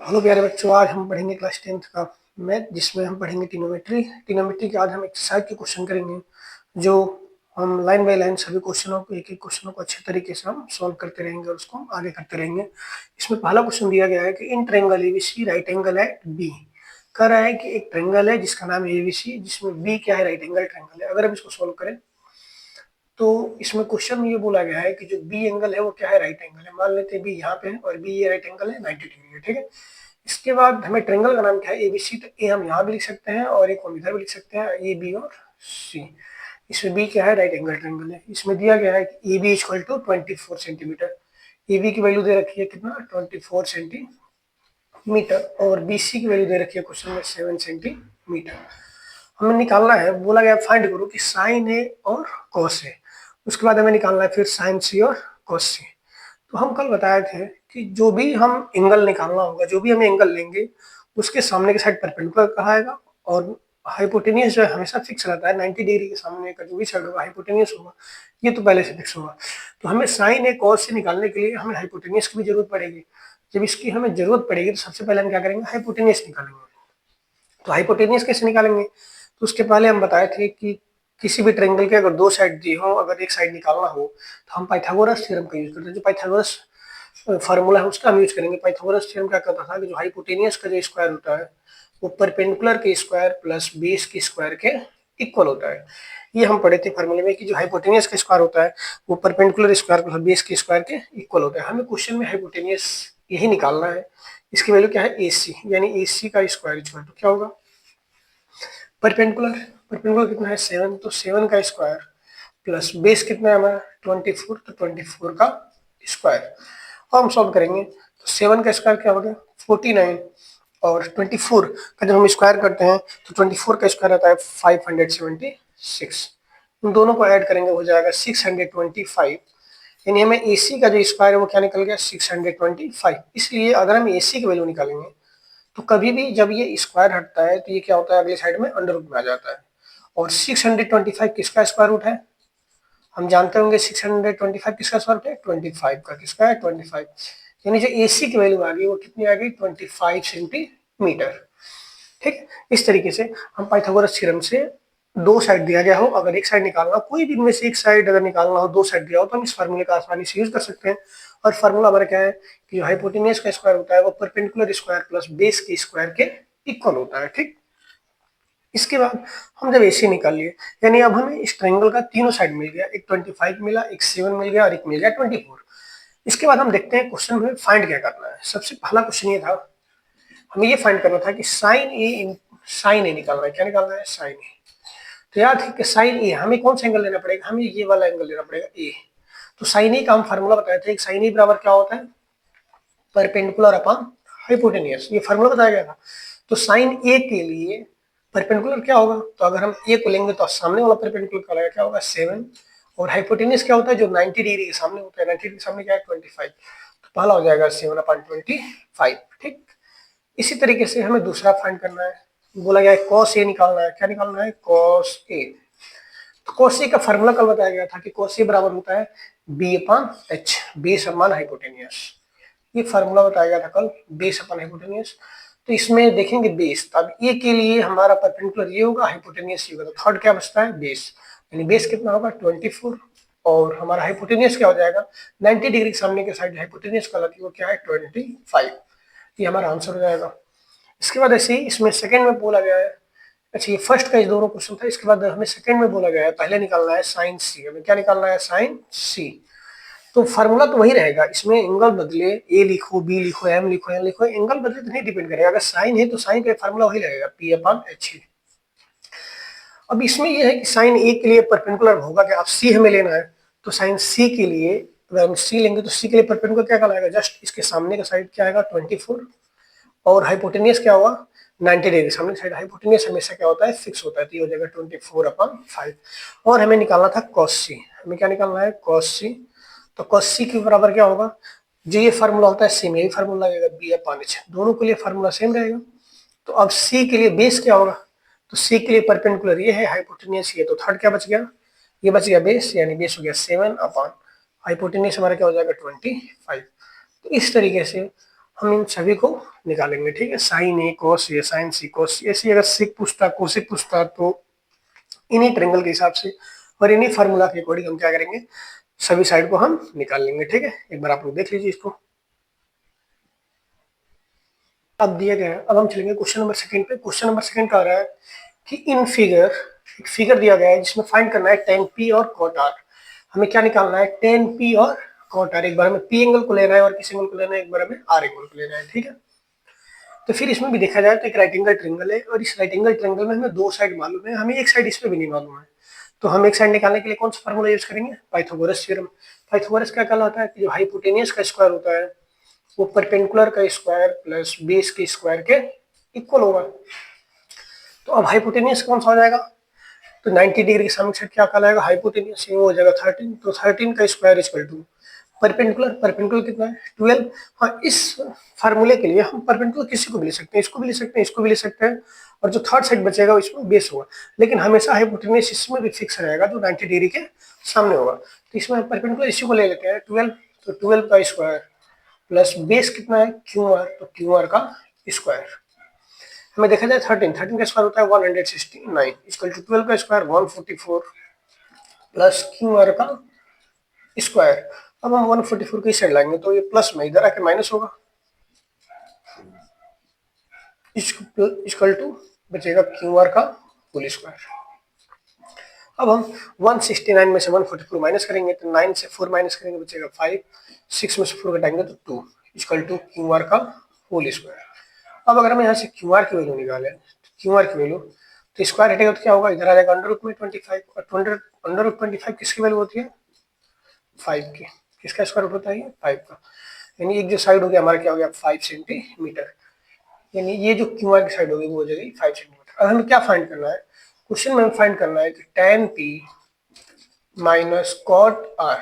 Hello प्यारे बच्चों, आज हम पढ़ेंगे क्लास 10th का मैथ, जिसमें हम पढ़ेंगे ट्रिग्नोमेट्री के आज हम एक्सरसाइज के क्वेश्चन करेंगे, जो हम लाइन बाय लाइन सभी क्वेश्चनों को एक एक क्वेश्चनों को अच्छे तरीके से हम सॉल्व करते रहेंगे और उसको हम आगे करते रहेंगे। इसमें पहला क्वेश्चन दिया गया है कि in triangle ABC right angle at B. कह रहा है कि एक ट्रायंगल है जिसका नाम है एबीसी, जिसमें बी क्या है, राइट एंगल ट्रायंगल है। अगर हम इसको सॉल्व करें तो इसमें क्वेश्चन में ये बोला गया है कि जो बी एंगल है वो क्या है, राइट एंगल है। मान लेते हैं बी यहाँ पे है और बी ये राइट एंगल है 90 डिग्री है, ठीक है। इसके बाद हमें ट्रायंगल का नाम क्या है, एबीसी। तो ए हम यहाँ भी लिख सकते हैं और एक हम इधर भी लिख सकते हैं, ए बी और सी। इसमें बी क्या है, राइट एंगल ट्रायंगल है। इसमें दिया गया है कि A B equal to 24 centimetre. A B की वैल्यू दे रखी है कितना, 24 सेंटीमीटर, और बी सी की वैल्यू दे रखी है क्वेश्चन में 7 सेंटीमीटर। हमें निकालना है, बोला गया फाइंड करो कि साइन ए और कॉस ए। उसके बाद हमें निकालना है फिर साइन सी और कॉस सी। तो हम कल बताए थे कि जो भी हम एंगल निकालना होगा, जो भी हम एंगल लेंगे, उसके सामने की साइड परपेंडिकुलर कहाएगा, और हाइपोटेनियस जो है हमेशा फिक्स रहता है। 90 डिग्री के सामने का जो भी साइड होगा हाइपोटेनियस होगा, ये तो पहले से फिक्स होगा। तो हमें साइन ए कॉस से निकालने के लिए हमें हाइपोटेनियस की भी जरूरत पड़ेगी। जब इसकी हमें जरूरत पड़ेगी तो सबसे पहले हम क्या करेंगे, हाइपोटेनियस निकालेंगे। तो हाइपोटेनियस कैसे निकालेंगे, तो उसके पहले हम बताए थे कि किसी भी ट्रायंगल के अगर दो साइड दी हो, अगर एक साइड निकालना हो तो हम पाइथागोरस थ्योरम का यूज करते हैं। जो पाइथागोरस फार्मूला है उसका हम यूज करेंगे। पाइथागोरस थ्योरम क्या कहता था कि जो हाइपोटेनियस का जो स्क्वायर होता है वो परपेंडिकुलर के स्क्वायर प्लस बेस के स्क्वायर के इक्वल होता है। ये हम पढ़े थे फार्मूले में कि जो हाइपोटेनियस का स्क्वायर होता है वो परपेंडिकुलर स्क्वायर प्लस बेस के स्क्वायर के इक्वल होता है। हमें क्वेश्चन में हाइपोटेनियस यही निकालना है। इसकी वैल्यू क्या है, ए सी, यानी ए सी का स्क्वायर इक्वल टू क्या होगा, परपेंडिकुलर। परपेंडिकुलर कितना है 7, तो 7 का स्क्वायर प्लस बेस कितना है हमारा 24, तो 24 का स्क्वायर। और हम सॉल्व करेंगे तो 7 का स्क्वायर क्या हो गया 49, और 24 का जब हम स्क्वायर करते हैं तो 24 का स्क्वायर आता है 576। इन दोनों को ऐड करेंगे हो जाएगा 625। यानी हमें AC का जो स्क्वायर है वो क्या निकल गया 625। इसलिए अगर हम AC की वैल्यू निकालेंगे तो कभी भी जब ये स्क्वायर हटता है तो ये क्या होता है, अगले साइड में अंडर रूट में आ जाता है। और 625 किसका स्क्वायर रूट है, हम जानते होंगे 625 किसका स्क्वायर रूट है, 25 का। किसका है 25। यानी जो AC की वैल्यू आ गई वो कितनी आ गई 25 सेंटीमीटर। ठीक, इस तरीके से हम पाइथागोरस थ्योरम से दो साइड दिया गया हो, अगर एक साइड निकालना, कोई भी इनमें से एक साइड अगर निकालना हो, दो साइड दिया हो, तो हम इस फार्मूले का आसानी से यूज कर सकते हैं। और फार्मूला हमारा क्या है कि हाइपोटेनियस का स्क्वायर होता है वो परपेंडिकुलर स्क्वायर प्लस बेस के स्क्वायर के इक्वल होता है। ठीक, इसके बाद हम जब AC निकाल लिए, यानी अब हमें इस ट्रायंगल का तीनों साइड मिल गया, एक 25 मिला, एक 7 मिल गया और एक मिल गया 24। इसके बाद हम देखते हैं क्वेश्चन में फाइंड क्या करना है। सबसे पहला क्वेश्चन ये था, हमें ये फाइंड करना था कि साइन ए निकालना है। क्या निकालना है, साइन ए। तो याद है कि साइन ए हमें कौन सा एंगल लेना पड़ेगा, हमें ये वाला एंगल लेना पड़ेगा ए। तो साइन ए का हम फार्मूला बताए थे, साइन ए बराबर क्या होता है, परपेंडिकुलर अपॉन हाइपोटेनियस। ये फार्मूला बताया गया था। तो साइन ए के लिए परपेंडिकुलर क्या होगा, तो अगर हम ए को लेंगे तो सामने वाला परपेंडिकुलर का क्या होगा 7, और हाइपोटेनियस क्या होता है जो 90 डिग्री के सामने होता है, 90 डिग्री के सामने क्या है 25। तो पहला हो जाएगा 7/25। ठीक, इसी तरीके से हमें दूसरा फाइंड करना है। बोला गया है कॉस ए निकालना है। क्या निकालना है, कॉस ए। तो कॉस ए का फार्मूला कल बताया गया था कि कॉस ए बराबर होता है B/H, बेस अपॉन हाइपोटेनियस। ये फार्मूला बताया गया था कल, बेस अपॉन हाइपोटेनियस। तो इसमें देखेंगे बेस, तो अब ए के लिए हमारा परपेंडिकुलर ये होगा, हाइपोटेनियस ये होगा, तो थर्ड क्या बचता है बेस। यानी बेस कितना होगा 24, और हमारा हाइपोटेनियस क्या हो जाएगा 90 डिग्री के सामने के साइड हाइपोटेनियस कहलाती है वो क्या है 25। ये हमारा आंसर हो जाएगा। इसके बाद ऐसे ही इसमें सेकंड में बोला गया है, अच्छा ये फर्स्ट का इस दोनों क्वेश्चन था। इसके बाद हमें सेकंड में बोला गया है पहले निकालना है साइन सी। हमें क्या निकालना है, साइन सी। तो फार्मूला तो वही रहेगा, इसमें एंगल बदले, ए लिखो बी लिखो एम लिखो एन लिखो, एंगल बदले तो नहीं डिपेंड करेगा। अगर साइन है तो साइन का फार्मूला वही रहेगा P/H। अब इसमें यह है कि साइन ए के लिए परपेंडिकुलर होगा कि आप सी हमें लेना है, तो साइन सी के लिए अगर हम सी लेंगे तो सी के लिए परपेंडिकुलर क्या कहलाएगा, जस्ट इसके सामने का साइड क्या आएगा 24, और हाइपोटेनियस क्या होगा 90 डिग्री। सामने साइड हाइपोटेनियस हमेशा क्या होता है फिक्स होता है, तो ये हो जाएगा 24/5। और हमें निकालना था कॉस सी। हमें क्या निकालना है, कॉस सी। तो कॉस सी के बराबर क्या होगा, जो ये फार्मूला होता है सेम यही फार्मूला लगेगा B/H, दोनों के लिए फार्मूला सेम रहेगा। तो अब सी के लिए बेस क्या होगा, तो सी के लिए परपेंडिकुलर ये है, हाइपोटेनियस ये, तो थर्ड क्या बच गया, ये बच गया बेस, यानी बेस हो गया 7/, हाइपोटेनियस हमारा क्या हो जाएगा 25। तो इस तरीके से हम इन सभी को निकालेंगे, ठीक है। Sign A cos A, sign C cos सी, ऐसी अगर सिक पूछता कोसिक पूछता तो इन्हीं ट्रेंगल के हिसाब से और इन्हीं फार्मूला के अकॉर्डिंग हम क्या करेंगे, सभी साइड को हम निकाल लेंगे, ठीक है। एक बार आप लोग देख लीजिए इसको। अब दिया गया है, अब हम चलेंगे क्वेश्चन नंबर सेकंड पे। क्वेश्चन नंबर सेकंड का आ रहा है कि इन फिगर, एक फिगर दिया गया है जिसमें फाइंड करना है tan p और cot r। हमें क्या निकालना है, tan p और cot r। एक बार हमें p एंगल को लेना है और किस एंगल को लेना है, एक बार हमें r एंगल को लेना है, ठीक है। तो फिर इसमें भी देखा जाए तो एक राइट एंगल ट्रेंगल है और इस राइट एंगल ट्रेंगल में हमें दो साइड मालूम है, हमें एक साइड इसमें भी नहीं मालूम है। तो हम एक साइड निकालने के लिए कौन सा फार्मूला यूज करेंगे, पाइथागोरस थ्योरम। पाइथागोरस क्या कहलाता है कि जो हाइपोटेनियस का स्क्वायर होता है वो परपेंडिकुलर का स्क्वायर प्लस बेस के स्क्वायर के इक्वल होगा। तो अब हाइपोटेनियस कौन सा हो जाएगा, तो 90 डिग्री के सामने साइड क्या कहलाएगा, हाइपोटेनियस, वो हो जाएगा 13। तो 13 का square equal to perpendicular, perpendicular कितना है 12। हाँ, इस फार्मूले के लिए हम परपेंडिकुलर किसी को भी ले सकते हैं, इसको भी ले सकते हैं, इसको भी ले सकते हैं, और जो थर्ड साइड बचेगा इसमें बेस होगा। लेकिन हमेशा हाइपोटेनियस इसमें भी फिक्स रहेगा जो 90 डिग्री के सामने होगा। तो इसमें हम परपेंडिकुलर इसी को ले लेते हैं 12। तो 12 का स्क्वायर प्लस बेस कितना है क्यू आर, तो क्यू आर का स्क्वायर। हमें देखा जाए 13 का स्क्वायर होता है 169 इक्वल टू 12 का स्क्वायर 144 प्लस क्यू आर का स्क्वायर। अब हम 144 की साइड लाएंगे तो ये प्लस में इधर आके माइनस होगा, इक्वल टू बचेगा क्यू आर का होल स्क्वायर। अब हम 169 में से 144 माइनस करेंगे तो 9 से 4 माइनस करेंगे बचेगा 5, 6 में से 4 घटाएंगे तो 2 इक्वल टू क्यू आर का होल स्क्वायर। अब अगर हम यहाँ से क्यू आर की वैल्यू निकालें, क्यू आर की वैल्यू, तो स्क्वायर हटेगा तो क्या होगा, इधर आ जाएगा अंडर रूट में 25, और अंडर रूट 25 किसकी वैल्यू होती है 5 की। किसका स्क्वायर रूट होता है ये 5 का, यानी एक जो साइड हो गया हमारा क्या हो गया 5 सेंटीमीटर, यानी ये जो क्यू आर की साइड होगी वो हो जाएगी 5 सेंटीमीटर। अब हमें क्या फाइंड करना है, क्वेश्चन में हमें फाइंड करना है कि tan p minus cot r।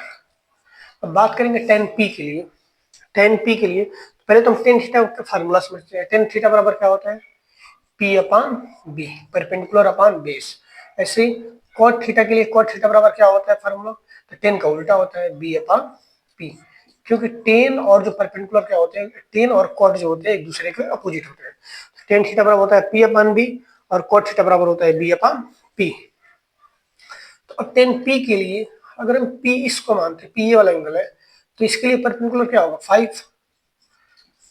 अब बात करेंगे tan p के लिए, tan p के लिए पहले तो हम tan थीटा का फार्मूला समझते हैं। tan थीटा बराबर क्या होता है p अपान b, परपेंडिकुलर अपान बेस। ऐसे ही cot थीटा के लिए cot थीटा बराबर क्या होता है फार्मूला, तो tan का उल्टा होता है b अपान p, क्योंकि tan और जो परपेंडिकुलर क्या होते हैं, tan और cot जो होते हैं एक दूसरे के अपोजिट होते हैं। tan थीटा बराबर होता है p अपान b और cot थीटा बराबर होता है b अपान p। तो अब tan p के लिए अगर हम p इसको मानते हैं, p ये वाला एंगल है, तो इसके लिए परपेंडिकुलर क्या होगा 5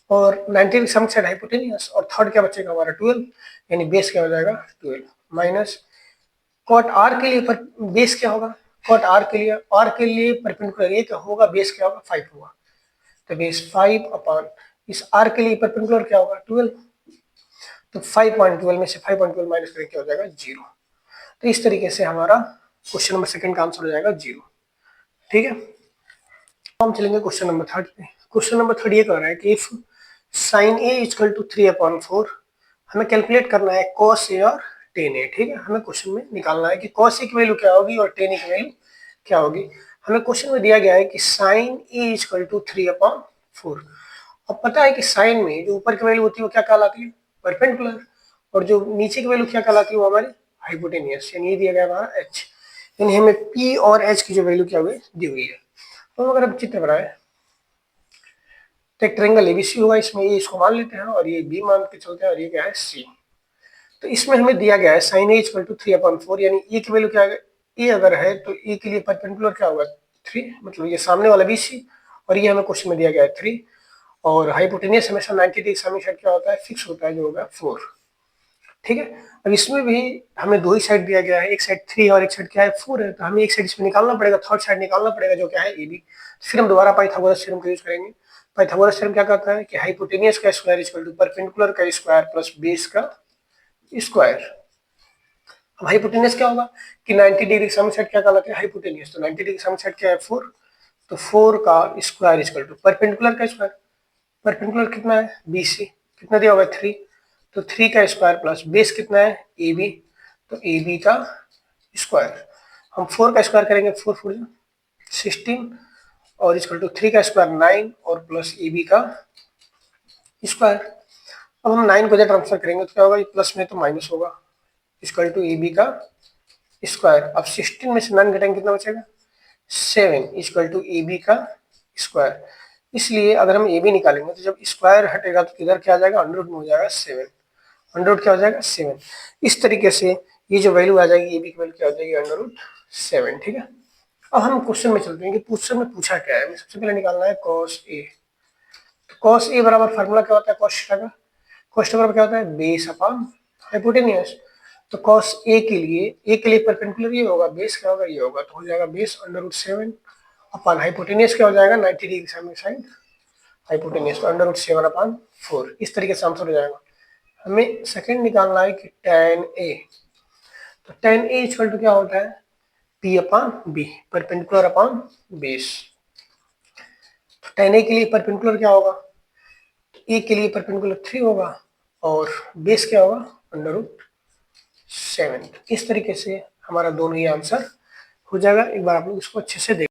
और 90 के सम साइड हाइपोटेनियस, और थर्ड क्या बचेगा हमारा 12, यानी बेस क्या हो जाएगा 12 माइनस cot r के लिए पर बेस क्या होगा, cot r के लिए परपेंडिकुलर ये क्या होगा, बेस क्या होगा 5 होगा, तो बेस 5 अपान इस r के लिए परपेंडिकुलर क्या होगा 12, तो 5.12 में से 5.12 माइनस करें क्या हो जाएगा 0। तो इस तरीके से हमारा क्वेश्चन नंबर सेकंड का आंसर हो जाएगा 0, ठीक है। हम चलेंगे क्वेश्चन नंबर थर्ड पे। क्वेश्चन नंबर थर्ड ये कह रहा है कि if sine A equal to 3/4, हमें कैलकुलेट करना है cos ए और tan ए, ठीक है। हमें क्वेश्चन में निकालना है कि cos ए की वैल्यू क्या होगी और tan ए की वैल्यू क्या होगी। हमें क्वेश्चन में दिया गया है कि साइन ए इक्वल टू 3/4। अब पता है कि साइन में जो ऊपर की वैल्यू होती है वो क्या कहलाती है परपेंडिकुलर, और जो नीचे की वैल्यू क्या कहलाती है वो हमारी हाइपोटेनियस, यानी ये दिया गया हमारा h, यानी हमें p और h की जो वैल्यू क्या हुई दी हुई है। तो अगर हम चित्र बनाए तो एक ट्रायंगल एबीसी होगा, इसमें ये इसको मान लेते हैं और ये बी मान के चलते हैं और ये क्या है सी। तो इसमें हमें दिया गया है साइन ए इक्वल टू 3/4, यानी ए की वैल्यू क्या है, ए अगर है तो ए के लिए परपेंडिकुलर क्या होगा 3, मतलब ये सामने वाला बीसी, और ये हमें क्वेश्चन में दिया गया है 3, और हाइपोटेनियस हमेशा 90 डिग्री सामने साइड क्या होता है फिक्स होता है जो होगा 4, ठीक है। अब इसमें भी हमें दो ही साइड दिया गया है, एक साइड 3 और एक साइड क्या है 4 है, तो हमें एक साइड इसमें निकालना पड़ेगा, थर्ड साइड निकालना पड़ेगा जो क्या है ए बी। फिर हम दोबारा पाइथागोरस थ्योरम का यूज करेंगे। पाइथागोरस थ्योरम क्या कहता है कि हाइपोटेनियस का स्क्वायर इक्वल टू परपेंडिकुलर का स्क्वायर प्लस बेस का स्क्वायर। अब हाइपोटेनियस क्या होगा कि 90 डिग्री सामने साइड क्या कहलाता है हाइपोटेनियस, तो 90 डिग्री सामने साइड क्या है 4, तो 4 का स्क्वायर इक्वल टू परपेंडिकुलर का स्क्वायर, परपेंडिकुलर कितना है बीसी, कितना दिया होगा 3, तो 3 का स्क्वायर प्लस बेस कितना है ए बी, तो ए बी का स्क्वायर। हम 4 का स्क्वायर करेंगे 4 4 16 और इक्वल टू 3 का स्क्वायर 9 और प्लस ए बी का स्क्वायर। अब हम 9 को इधर ट्रांसफर करेंगे तो क्या होगा, प्लस में तो माइनस होगा, इक्वल टू ए बी का स्क्वायर। अब 16 में से 9 घटाएंगे कितना बचेगा 7 इक्वल टू ए बी का स्क्वायर। इसलिए अगर हम ए बी निकालेंगे तो जब स्क्वायर हटेगा तो किधर क्या आ जाएगा, अंडर रूट में हो जाएगा 7, अंडर रूट क्या हो जाएगा 7। इस तरीके से ये जो वैल्यू आ जाएगी ए बी की वैल्यू क्या हो जाएगी, अंडर रूट 7। ठीक है, अब हम क्वेश्चन में चलते हैं कि क्वेश्चन में पूछा क्या है। हमें सबसे पहले निकालना है कॉस ए। तो कॉस ए बराबर फार्मूला क्या होता है कॉस थीटा का, कॉस थीटा बराबर क्या होता है, बेस अपॉन हाइपोटेन्यूज। तो कॉस ए के लिए परपेंडिकुलर ये होगा, बेस क्या होगा, ये होगा, तो हो जाएगा base under root 7 upon hypotenuse क्या हो जाएगा 90 डिग्री सामने साइड हाइपोटेन्यूज, तो अंडर रूट 7 अपॉन 4। इस तरीके से आंसर हो जाएगा। हमें सेकंड निकालना है कि tan ए। तो tan ए इक्वल टू क्या होता है, P upon B, perpendicular upon base. तो tan ए के लिए परपेंडिकुलर क्या होगा, ए के लिए परपेंडिकुलर 3 होगा और बेस क्या होगा, अंडर रूट 7। इस तरीके से हमारा दोनों ही आंसर हो जाएगा। एक बार आप लोग इसको अच्छे से देख